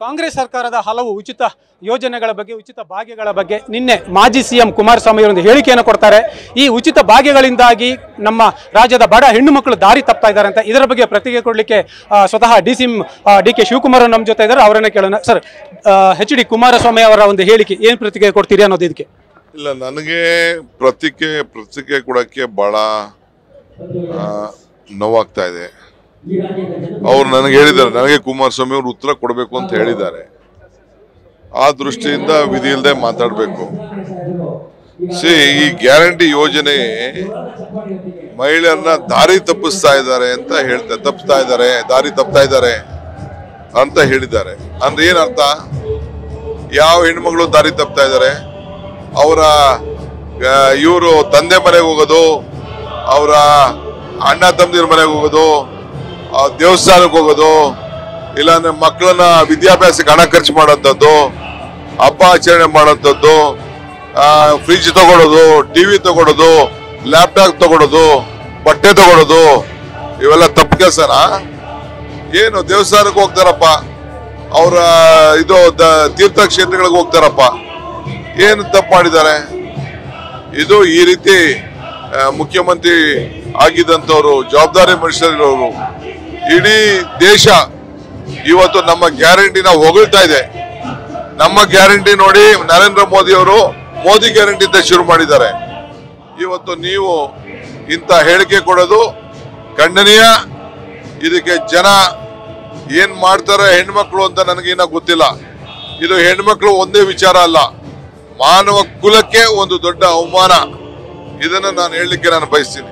ಕಾಂಗ್ರೆಸ್ ಸರ್ಕಾರದ ಹಲವು ಉಚಿತ ಯೋಜನೆಗಳ ಬಗ್ಗೆ ಉಚಿತ ಭಾಗ್ಯಗಳ ಬಗ್ಗೆ ನಿನ್ನೆ ಮಾಜಿ ಸಿಎಂ ಕುಮಾರಸ್ವಾಮಿ ಒಂದು ಹೇಳಿಕೆಯನ್ನು ಕೊಡ್ತಾರೆ. ಈ ಉಚಿತ ಭಾಗ್ಯಗಳಿಂದಾಗಿ ನಮ್ಮ ರಾಜ್ಯದ ಬಡ ಹೆಣ್ಣು ಮಕ್ಕಳು ದಾರಿ ತಪ್ತಾ ಇದ್ದಾರೆ ಅಂತ. ಇದರ ಬಗ್ಗೆ ಪ್ರತಿಕ್ರಿಯೆ ಕೊಡಲಿಕ್ಕೆ ಸ್ವತಃ ಡಿ ಕೆ ಶಿವಕುಮಾರ್ ನಮ್ಮ ಜೊತೆ ಇದ್ದಾರೆ. ಅವರನ್ನೇ ಕೇಳೋಣ. ಸರ್, HD ಕುಮಾರಸ್ವಾಮಿ ಅವರ ಒಂದು ಹೇಳಿಕೆ ಏನು ಪ್ರತಿಕ್ರಿಯೆ ಕೊಡ್ತೀರಿ ಅನ್ನೋದು ಇದಕ್ಕೆ? ಇಲ್ಲ, ನನಗೆ ಪ್ರತಿಕ್ರಿಯೆ ಕೊಡೋಕ್ಕೆ ಭಾಳ ನೋವಾಗ್ತಾ ಇದೆ. ಅವ್ರು ನನಗೆ ಹೇಳಿದ್ದಾರೆ, ನನಗೆ ಕುಮಾರಸ್ವಾಮಿ ಅವರು ಉತ್ತರ ಕೊಡಬೇಕು ಅಂತ ಹೇಳಿದ್ದಾರೆ. ಆ ದೃಷ್ಟಿಯಿಂದ ವಿಧಿ ಇಲ್ಲದೆ ಮಾತಾಡಬೇಕು. ಈ ಗ್ಯಾರಂಟಿ ಯೋಜನೆ ಮಹಿಳೆಯರನ್ನ ದಾರಿ ತಪ್ಪಿಸ್ತಾ ಇದ್ದಾರೆ ಅಂತ ದಾರಿ ತಪ್ತಾ ಇದ್ದಾರೆ ಅಂತ ಹೇಳಿದ್ದಾರೆ. ಅಂದ್ರೆ ಏನರ್ಥ? ಯಾವ ಹೆಣ್ಮಗಳು ದಾರಿ ತಪ್ತಾ ಇದ್ದಾರೆ? ಅವರ ಇವರು ತಂದೆ ಮನೆಗೆ ಹೋಗೋದು, ಅವರ ಅಣ್ಣ ತಮ್ಮದಿರ ಮನೆಗೆ ಹೋಗೋದು, ದೇವಸ್ಥಾನಕ್ಕೆ ಹೋಗೋದು, ಇಲ್ಲಾಂದ್ರೆ ಮಕ್ಕಳನ್ನ ವಿದ್ಯಾಭ್ಯಾಸಕ್ಕೆ ಹಣ ಖರ್ಚು ಮಾಡೋಂಥದ್ದು, ಹಬ್ಬ ಆಚರಣೆ ಮಾಡೋಂಥದ್ದು, ಫ್ರಿಜ್ ತಗೊಳ್ಳೋದು, ಟಿವಿ ತಗೊಳ್ಳೋದು, ಲ್ಯಾಪ್ಟಾಪ್ ತಗೊಳ್ಳೋದು, ಬಟ್ಟೆ ತಗೊಳ್ಳೋದು, ಇವೆಲ್ಲ ತಪ್ಪು ಕೆಲಸನ? ಏನು ದೇವಸ್ಥಾನಕ್ಕೆ ಹೋಗ್ತಾರಪ್ಪ, ಅವರ ತೀರ್ಥಕ್ಷೇತ್ರಗಳಿಗೆ ಹೋಗ್ತಾರಪ್ಪ, ಏನು ತಪ್ಪು ಮಾಡಿದ್ದಾರೆ? ಇದು ಈ ರೀತಿ ಮುಖ್ಯಮಂತ್ರಿ ಆಗಿದ್ದಂಥವ್ರು, ಜವಾಬ್ದಾರಿ ಮನುಷ್ಯರಿರೋರು, ಇಡೀ ದೇಶ ಇವತ್ತು ನಮ್ಮ ಗ್ಯಾರಂಟಿನ ಹೊಗಳ್ತಾ ಇದೆ. ನಮ್ಮ ಗ್ಯಾರಂಟಿ ನೋಡಿ ನರೇಂದ್ರ ಮೋದಿ ಅವರು ಮೋದಿ ಗ್ಯಾರಂಟಿ ಅಂತ ಶುರು ಮಾಡಿದ್ದಾರೆ. ಇವತ್ತು ನೀವು ಇಂಥ ಹೇಳಿಕೆ ಕೊಡೋದು ಖಂಡನೀಯ. ಇದಕ್ಕೆ ಜನ ಏನ್ ಮಾಡ್ತಾರೆ ಹೆಣ್ಮಕ್ಳು ಅಂತ ನನಗಿನ್ನ ಗೊತ್ತಿಲ್ಲ. ಇದು ಹೆಣ್ಮಕ್ಳು ಒಂದೇ ವಿಚಾರ ಅಲ್ಲ, ಮಾನವ ಕುಲಕ್ಕೆ ಒಂದು ದೊಡ್ಡ ಅವಮಾನ. ಇದನ್ನ ನಾನು ಹೇಳಲಿಕ್ಕೆ ಬಯಸ್ತೀನಿ.